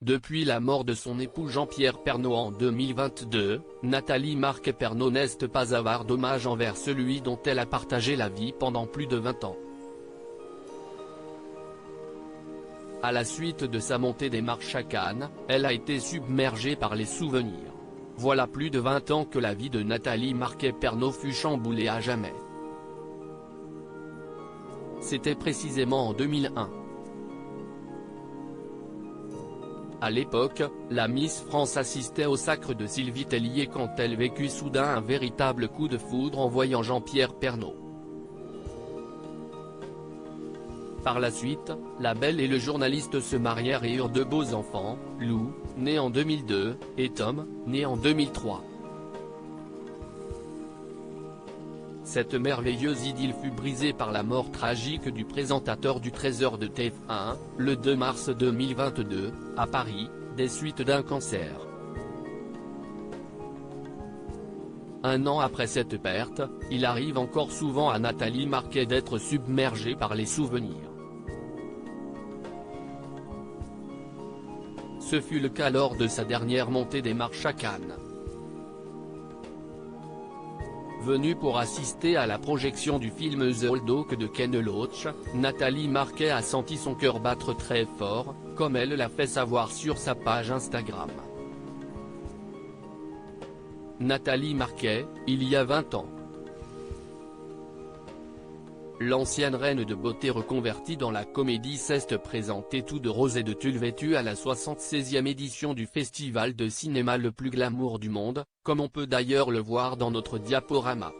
Depuis la mort de son époux Jean-Pierre Pernaut en 2022, Nathalie Marquet-Pernaut n'est pas avare d'hommage envers celui dont elle a partagé la vie pendant plus de 20 ans. À la suite de sa montée des marches à Cannes, elle a été submergée par les souvenirs. Voilà plus de 20 ans que la vie de Nathalie Marquet-Pernaut fut chamboulée à jamais. C'était précisément en 2001. À l'époque, la Miss France assistait au sacre de Sylvie Tellier quand elle vécut soudain un véritable coup de foudre en voyant Jean-Pierre Pernaut. Par la suite, la belle et le journaliste se marièrent et eurent de beaux enfants, Lou, né en 2002, et Tom, né en 2003. Cette merveilleuse idylle fut brisée par la mort tragique du présentateur du Trésor de TF1, le 2 mars 2022, à Paris, des suites d'un cancer. Un an après cette perte, il arrive encore souvent à Nathalie Marquet d'être submergée par les souvenirs. Ce fut le cas lors de sa dernière montée des marches à Cannes. Venue pour assister à la projection du film The Old Oak de Ken Loach, Nathalie Marquet a senti son cœur battre très fort, comme elle l'a fait savoir sur sa page Instagram. Nathalie Marquet, il y a 20 ans. L'ancienne reine de beauté reconvertie dans la comédie s'est présentée tout de rose et de tulle vêtue à la 76e édition du festival de cinéma le plus glamour du monde, comme on peut d'ailleurs le voir dans notre diaporama.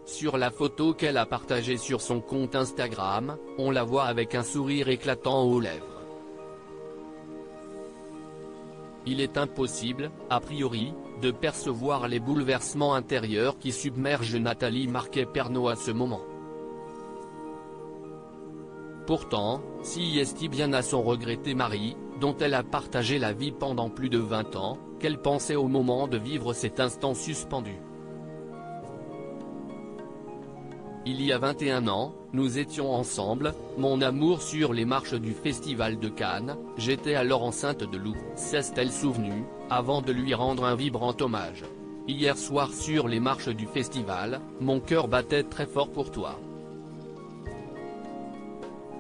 Sur la photo qu'elle a partagée sur son compte Instagram, on la voit avec un sourire éclatant aux lèvres. Il est impossible, a priori, de percevoir les bouleversements intérieurs qui submergent Nathalie Marquet-Pernaut à ce moment. Pourtant, si est bien à son regretté mari, dont elle a partagé la vie pendant plus de 20 ans, qu'elle pensait au moment de vivre cet instant suspendu. Il y a 21 ans, nous étions ensemble, mon amour sur les marches du Festival de Cannes, j'étais alors enceinte de Lou, s'est-elle souvenue, avant de lui rendre un vibrant hommage. Hier soir sur les marches du festival, mon cœur battait très fort pour toi.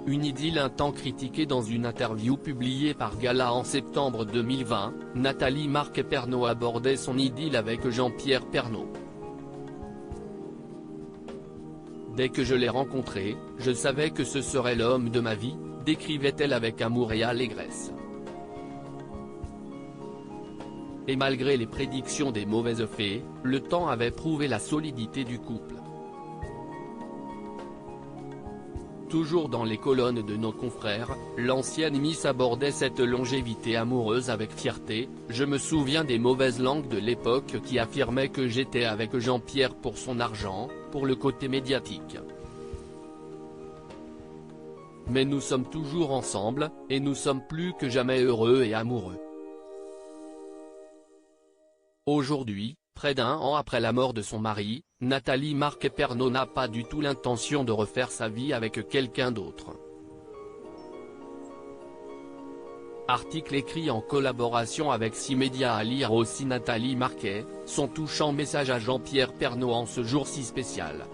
Une idylle un temps critiquée dans une interview publiée par Gala en septembre 2020, Nathalie Marquet-Pernaut abordait son idylle avec Jean-Pierre Pernaut. Dès que je l'ai rencontré, je savais que ce serait l'homme de ma vie, décrivait-elle avec amour et allégresse. Et malgré les prédictions des mauvaises fées, le temps avait prouvé la solidité du couple. Toujours dans les colonnes de nos confrères, l'ancienne Miss abordait cette longévité amoureuse avec fierté. Je me souviens des mauvaises langues de l'époque qui affirmaient que j'étais avec Jean-Pierre pour son argent, pour le côté médiatique. Mais nous sommes toujours ensemble, et nous sommes plus que jamais heureux et amoureux. Aujourd'hui, près d'un an après la mort de son mari, Nathalie Marquet-Pernaut n'a pas du tout l'intention de refaire sa vie avec quelqu'un d'autre. Article écrit en collaboration avec 6média à lire aussi Nathalie Marquet, son touchant message à Jean-Pierre Pernaut en ce jour si spécial.